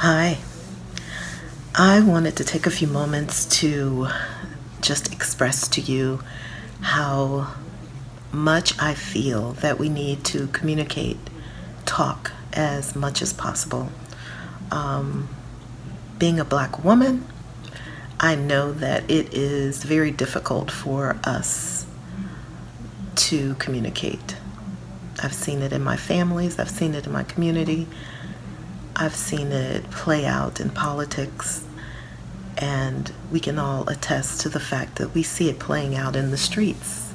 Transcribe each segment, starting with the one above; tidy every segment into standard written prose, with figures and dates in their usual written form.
Hi. I wanted to take a few moments to just express to you how much I feel that we need to communicate, talk as much as possible. Being a Black woman, I know that it is very difficult for us to communicate. I've seen it in my families, I've seen it in my community, I've seen it play out in politics, and we can all attest to the fact that we see it playing out in the streets,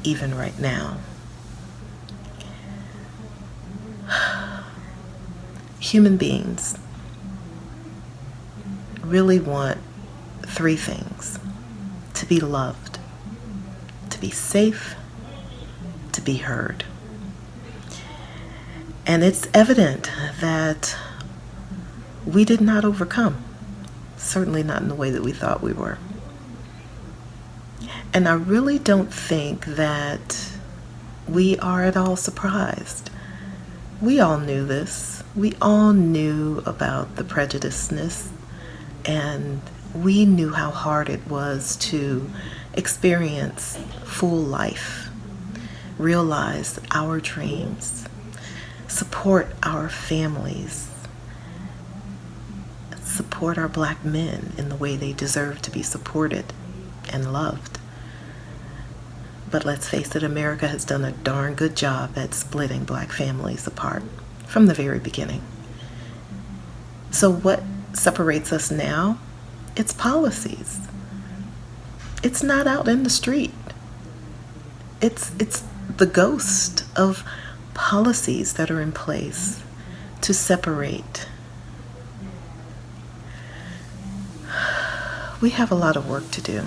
even right now. Human beings really want three things: to be loved, to be safe, to be heard. And it's evident that we did not overcome, certainly not in the way that we thought we were. And I really don't think that we are at all surprised. We all knew this. We all knew about the prejudiceness, and we knew how hard it was to experience full life, realize our dreams, support our families, support our Black men in the way they deserve to be supported and loved. But let's face it, America has done a darn good job at splitting Black families apart from the very beginning. So what separates us now? It's policies. It's not out in the street. It's the ghost of policies that are in place to separate. We have a lot of work to do.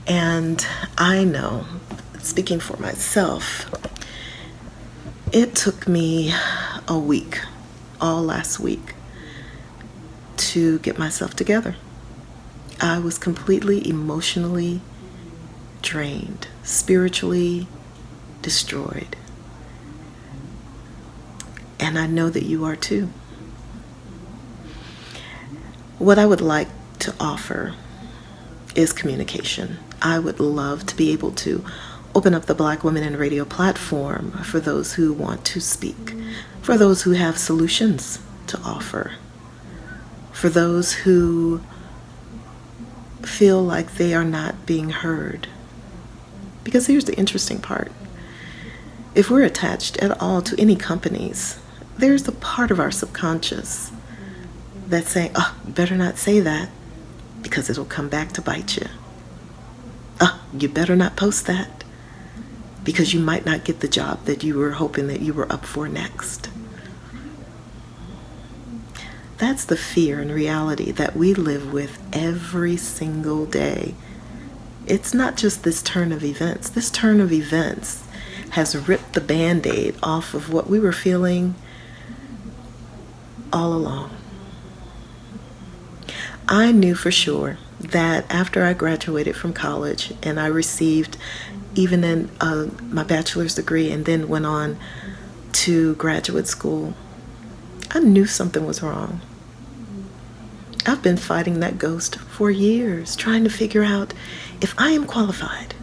And I know, speaking for myself, it took me a week, all last week, to get myself together. I was completely emotionally drained, spiritually destroyed. And I know that you are too. What I would like to offer is communication. I would love to be able to open up the Black Women in Radio platform for those who want to speak, for those who have solutions to offer, for those who feel like they are not being heard. Because here's the interesting part. If we're attached at all to any companies, there's a part of our subconscious that's saying, oh, you better not say that because it'll come back to bite you. Oh, you better not post that because you might not get the job that you were hoping that you were up for next. That's the fear and reality that we live with every single day. It's not just this turn of events. This turn of events has ripped the Band-Aid off of what we were feeling all along. I knew for sure that after I graduated from college and I received even in my bachelor's degree and then went on to graduate school, I knew something was wrong. I've been fighting that ghost for years, trying to figure out if I am qualified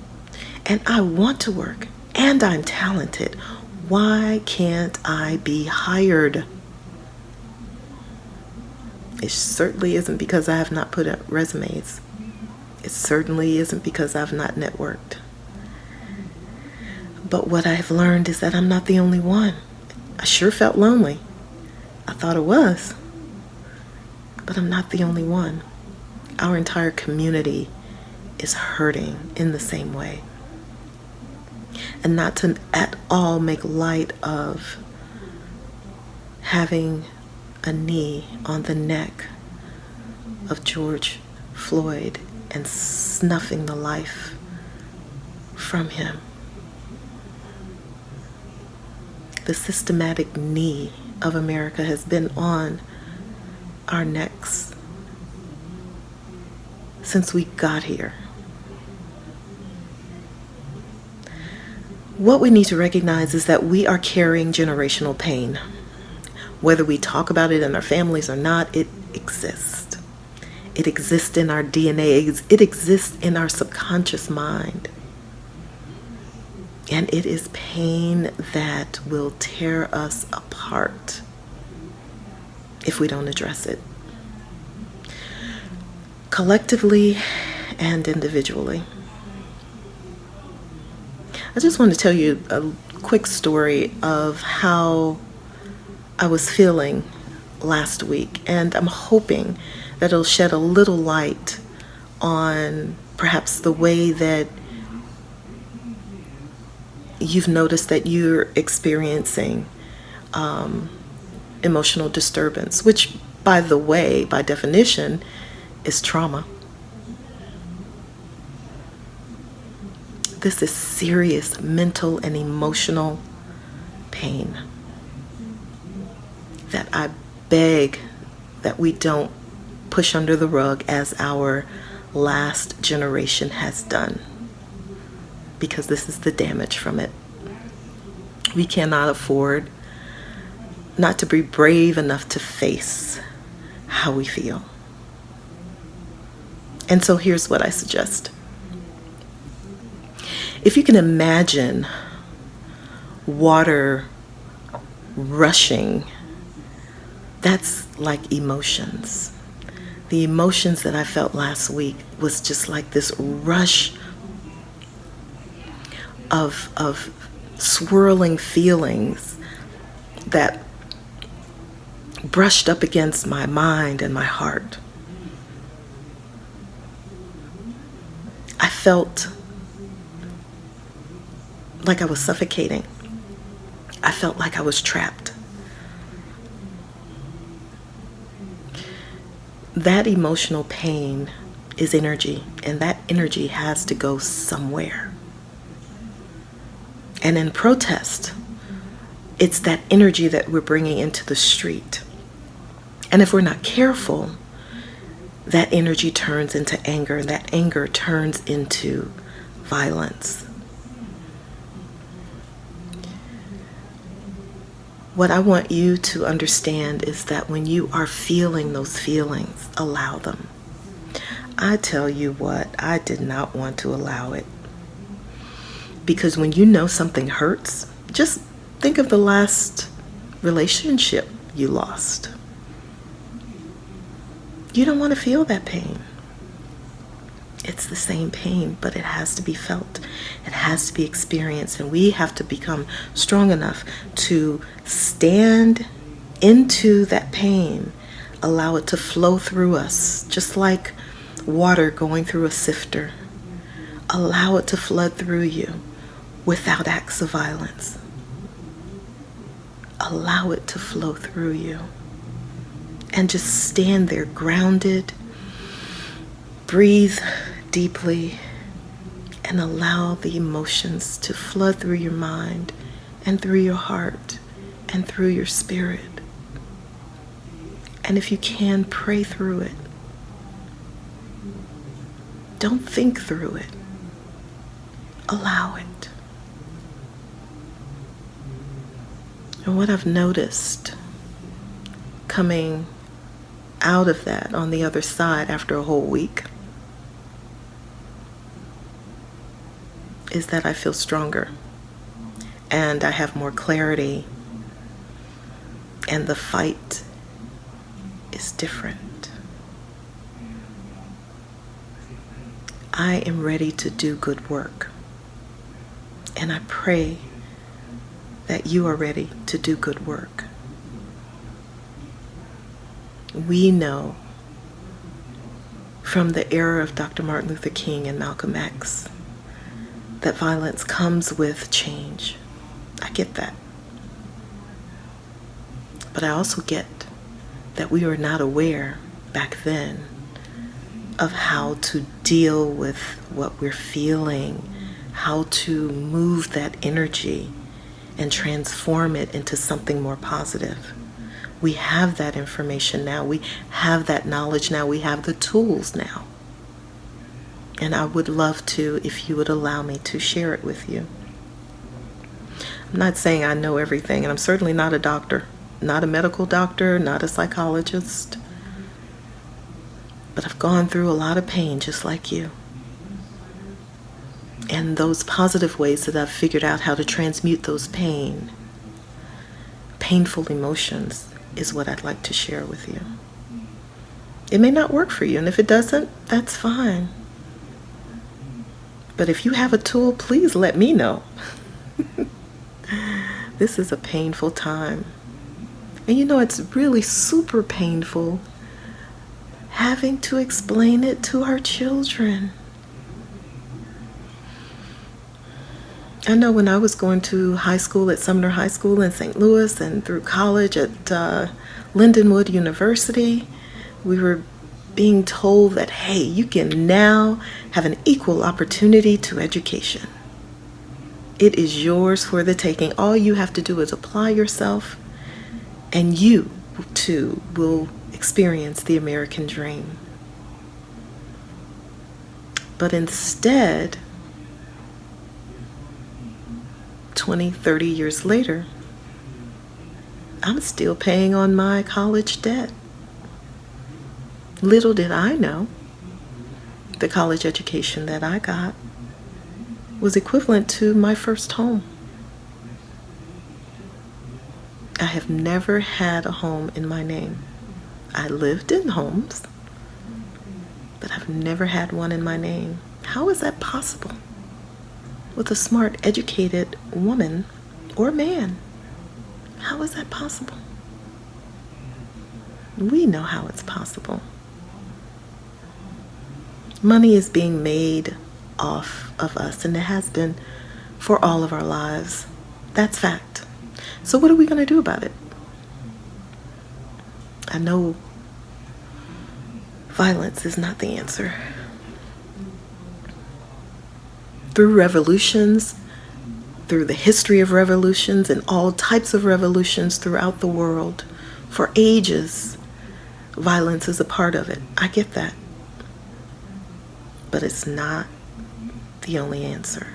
and I want to work and I'm talented, why can't I be hired? It certainly isn't because I have not put up resumes. It certainly isn't because I've not networked. But what I've learned is that I'm not the only one. I sure felt lonely. I thought it was. But I'm not the only one. Our entire community is hurting in the same way. And not to at all make light of having a knee on the neck of George Floyd and snuffing the life from him. The systematic knee of America has been on our necks since we got here. What we need to recognize is that we are carrying generational pain. Whether we talk about it in our families or not, it exists. It exists in our DNA. It exists in our subconscious mind. And it is pain that will tear us apart if we don't address it, collectively and individually. I just want to tell you a quick story of how I was feeling last week, and I'm hoping that it'll shed a little light on perhaps the way that you've noticed that you're experiencing emotional disturbance, which, by the way, by definition, is trauma. This is serious mental and emotional pain that I beg that we don't push under the rug as our last generation has done, because this is the damage from it. We cannot afford not to be brave enough to face how we feel. And so here's what I suggest. If you can imagine water rushing, that's like emotions. The emotions that I felt last week was just like this rush of swirling feelings that brushed up against my mind and my heart. I felt like I was suffocating. I felt like I was trapped. That emotional pain is energy, and that energy has to go somewhere. And in protest, it's that energy that we're bringing into the street. And if we're not careful, that energy turns into anger, and that anger turns into violence. What I want you to understand is that when you are feeling those feelings, allow them. I tell you what, I did not want to allow it. Because when you know something hurts, just think of the last relationship you lost. You don't want to feel that pain. It's the same pain, but it has to be felt. It has to be experienced, and we have to become strong enough to stand into that pain, allow it to flow through us, just like water going through a sifter. Allow it to flood through you without acts of violence. Allow it to flow through you. And just stand there grounded, breathe deeply, and allow the emotions to flood through your mind and through your heart and through your spirit. And if you can, pray through it. Don't think through it. Allow it. And what I've noticed coming out of that on the other side after a whole week is that I feel stronger and I have more clarity, and the fight is different. I am ready to do good work, and I pray that you are ready to do good work. We know from the era of Dr. Martin Luther King and Malcolm X that violence comes with change. I get that. But I also get that we were not aware back then of how to deal with what we're feeling, how to move that energy and transform it into something more positive. We have that information now. We have that knowledge now. We have the tools now. And I would love to, if you would allow me to share it with you. I'm not saying I know everything, and I'm certainly not a doctor. not a medical doctor, not a psychologist, but I've gone through a lot of pain just like you. And those positive ways that I've figured out how to transmute those painful emotions is what I'd like to share with you. It may not work for you, and if it doesn't, that's fine. But if you have a tool, please let me know. This is a painful time. And you know, it's really super painful having to explain it to our children. I know when I was going to high school at Sumner High School in St. Louis and through college at Lindenwood University, we were being told that, hey, you can now have an equal opportunity to education. It is yours for the taking. All you have to do is apply yourself, and you too will experience the American dream. But instead, 20, 30 years later, I'm still paying on my college debt. Little did I know, the college education that I got was equivalent to my first home. I have never had a home in my name. I lived in homes, but I've never had one in my name. How is that possible? With a smart, educated woman or man, how is that possible? We know how it's possible. Money is being made off of us, and it has been for all of our lives. That's fact. So what are we going to do about it? I know violence is not the answer. Through revolutions, through the history of revolutions and all types of revolutions throughout the world, for ages, violence is a part of it. I get that. But it's not the only answer.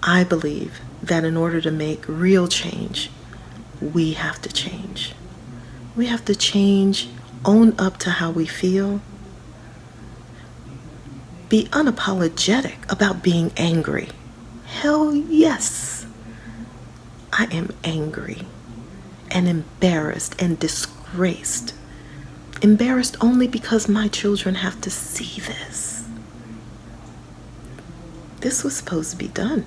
I believe that in order to make real change, we have to change. We have to change, own up to how we feel, be unapologetic about being angry. Hell yes, I am angry and embarrassed and disgraced. Embarrassed only because my children have to see this. This was supposed to be done.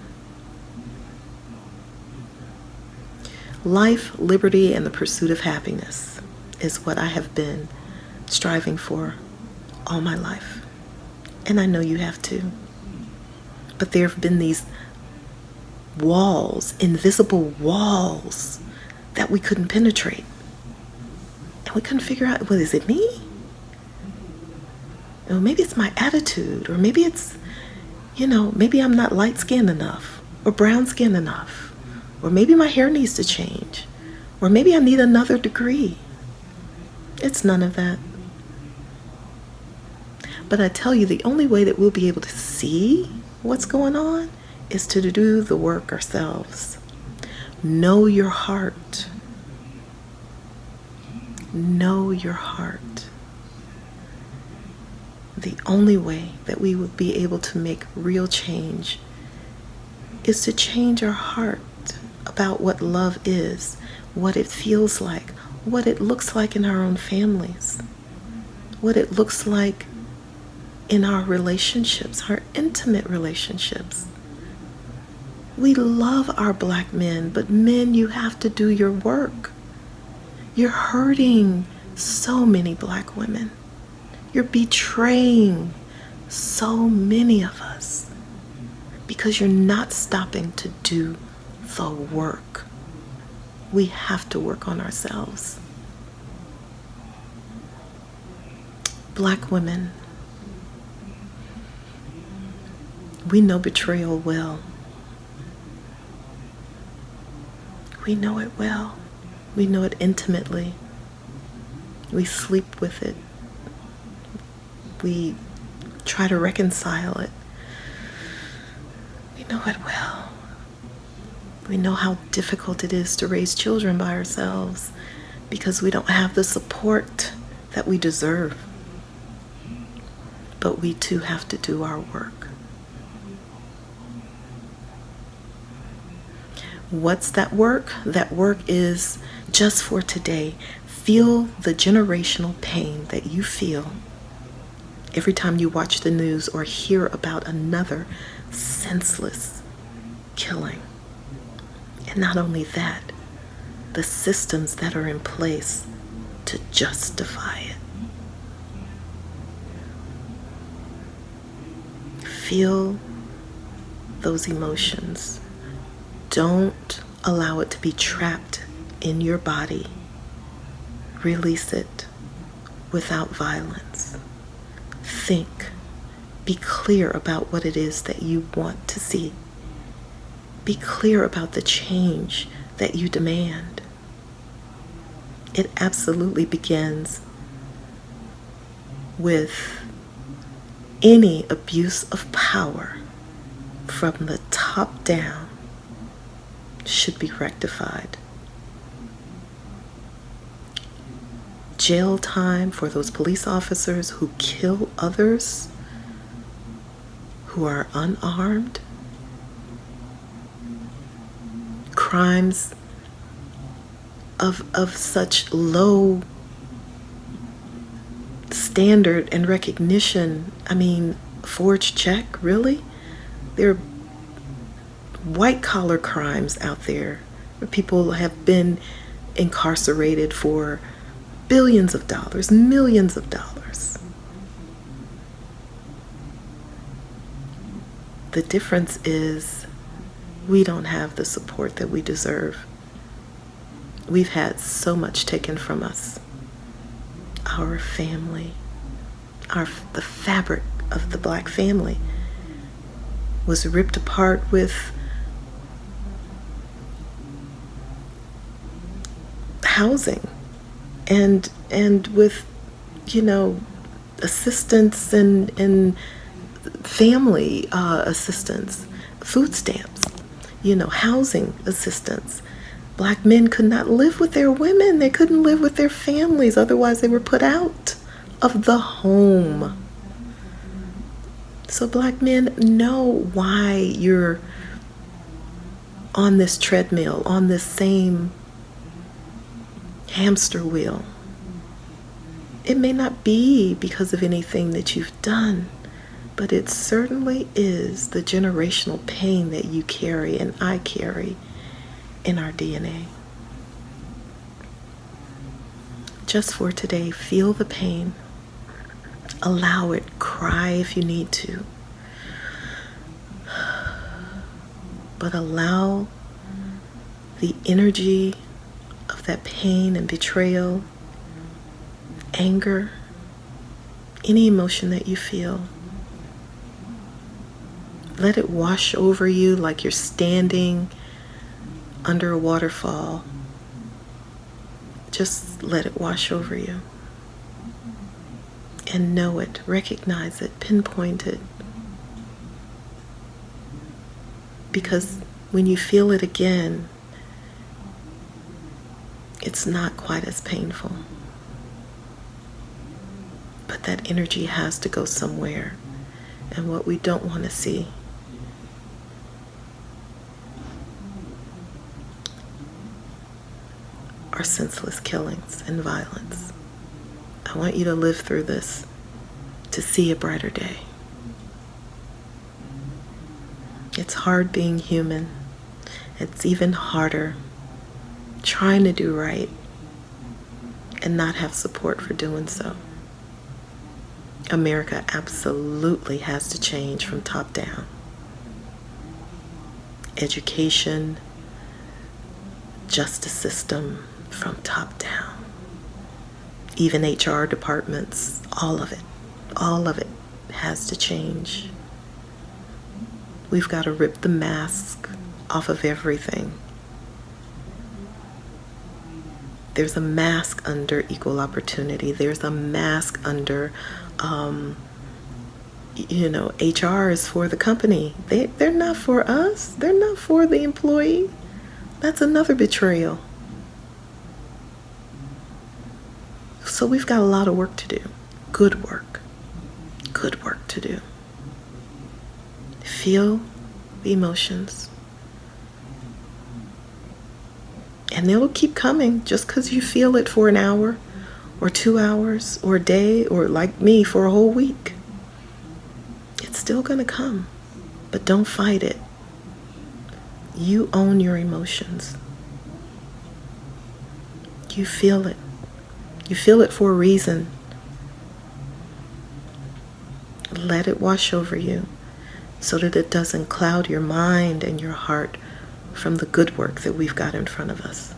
Life, liberty, and the pursuit of happiness is what I have been striving for all my life. And I know you have too. But there have been these walls, invisible walls, that we couldn't penetrate. And we couldn't figure out, well, is it me? Or maybe it's my attitude, or maybe it's, maybe I'm not light-skinned enough, or brown-skinned enough. Or maybe my hair needs to change. Or maybe I need another degree. It's none of that. But I tell you, the only way that we'll be able to see what's going on is to do the work ourselves. Know your heart. Know your heart. The only way that we will be able to make real change is to change our heart about what love is, what it feels like, what it looks like in our own families, what it looks like in our relationships, our intimate relationships. We love our black men, but men, you have to do your work. You're hurting so many black women. You're betraying so many of us because you're not stopping to do the work. We have to work on ourselves. Black women, we know betrayal well. We know it well. We know it intimately. We sleep with it. We try to reconcile it. We know it well. We know how difficult it is to raise children by ourselves because we don't have the support that we deserve. But we too have to do our work. What's that work? That work is just for today. Feel the generational pain that you feel every time you watch the news or hear about another senseless killing. And not only that, the systems that are in place to justify it. Feel those emotions. Don't allow it to be trapped in your body. Release it without violence. Think. Be clear about what it is that you want to see. Be clear about the change that you demand. It absolutely begins with any abuse of power from the top down should be rectified. Jail time for those police officers who kill others who are unarmed. Crimes of such low standard and recognition. I mean, forged check, really? There are white collar crimes out there where people have been incarcerated for billions of dollars, millions of dollars. The difference is we don't have the support that we deserve. We've had so much taken from us. Our family, the fabric of the Black family was ripped apart with housing and with, assistance and family assistance, food stamps, housing assistance. Black men could not live with their women. They couldn't live with their families. Otherwise, they were put out of the home. So Black men know why you're on this treadmill, on this same hamster wheel. It may not be because of anything that you've done, but it certainly is the generational pain that you carry and I carry in our DNA. Just for today, feel the pain. Allow it. Cry if you need to. But allow the energy of that pain and betrayal, anger, any emotion that you feel, let it wash over you like you're standing under a waterfall. Just let it wash over you. And know it, recognize it, pinpoint it. Because when you feel it again, it's not quite as painful. But that energy has to go somewhere. And what we don't want to see are senseless killings and violence. I want you to live through this to see a brighter day. It's hard being human. It's even harder trying to do right and not have support for doing so. America absolutely has to change from top down. Education, justice system from top down. Even HR departments, all of it has to change. We've got to rip the mask off of everything. There's a mask under equal opportunity. There's a mask under, HR is for the company. They're not for us. They're not for the employee. That's another betrayal. So we've got a lot of work to do. Good work. Good work to do. Feel the emotions. And they'll keep coming just because you feel it for an hour or 2 hours or a day or, like me, for a whole week. It's still going to come, but don't fight it. You own your emotions. You feel it. You feel it for a reason. Let it wash over you so that it doesn't cloud your mind and your heart from the good work that we've got in front of us.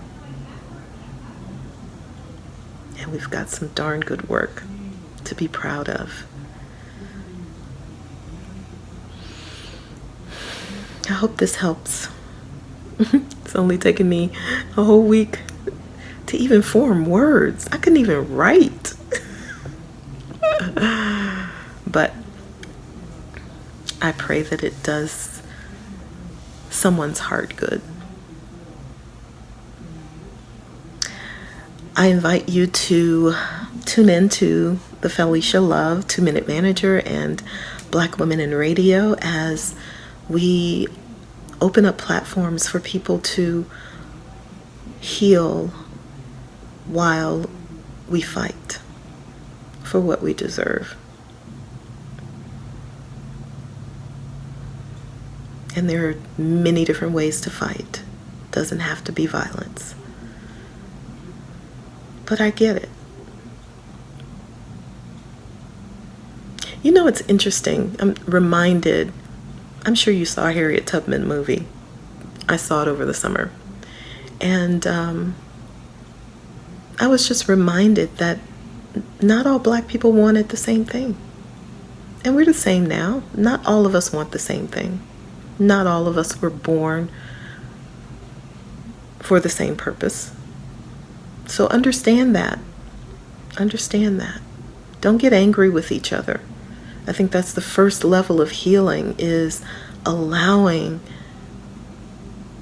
And we've got some darn good work to be proud of. I hope this helps. It's only taken me a whole week to even form words. I couldn't even write. But I pray that it does someone's heart good. I invite you to tune in to the Felicia Love 2-Minute Manager and Black Women in Radio as we open up platforms for people to heal while we fight for what we deserve. And there are many different ways to fight. It doesn't have to be violence. But I get it. You know, it's interesting. I'm reminded, I'm sure you saw a Harriet Tubman movie. I saw it over the summer. And I was just reminded that not all Black people wanted the same thing. And we're the same now. Not all of us want the same thing. Not all of us were born for the same purpose. So understand that. Understand that. Don't get angry with each other. I think that's the first level of healing, is allowing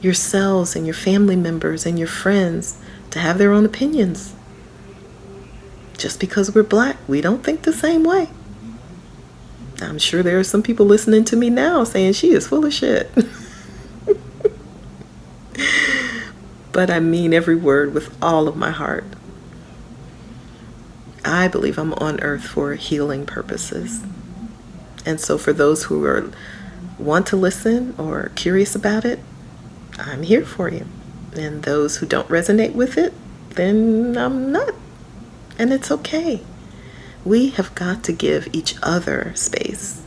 yourselves and your family members and your friends to have their own opinions. Just because we're Black, we don't think the same way. I'm sure there are some people listening to me now saying she is full of shit. But I mean every word with all of my heart. I believe I'm on earth for healing purposes. And so for those who want to listen or curious about it, I'm here for you. And those who don't resonate with it, then I'm not. And it's okay. We have got to give each other space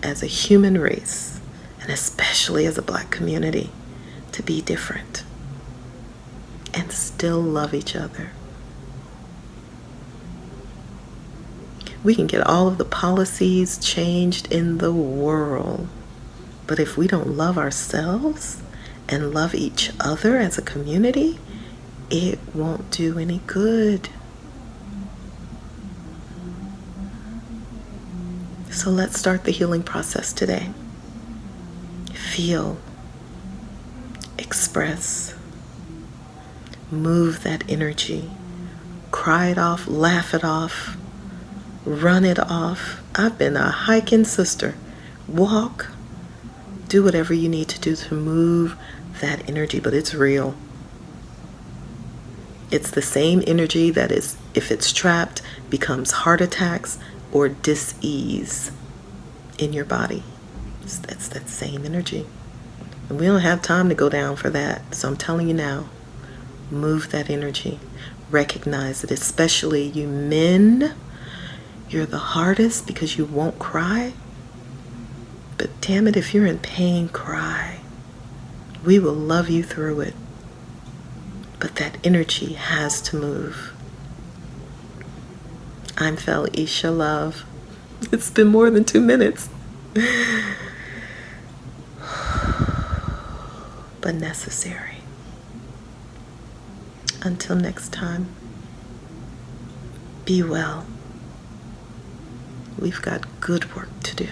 as a human race, and especially as a Black community, to be different and still love each other. We can get all of the policies changed in the world, but if we don't love ourselves and love each other as a community, it won't do any good. So let's start the healing process today. Feel, express, move that energy, cry it off, laugh it off, run it off. I've been a hiking sister. Walk, do whatever you need to do to move that energy, but it's real. It's the same energy that is, if it's trapped, becomes heart attacks or dis-ease in your body. That's that same energy. And we don't have time to go down for that. So I'm telling you now, move that energy. Recognize it, especially you men. You're the hardest because you won't cry. But damn it, if you're in pain, cry. We will love you through it. But that energy has to move. I'm Felicia Love. It's been more than 2 minutes. But necessary. Until next time, be well. We've got good work to do.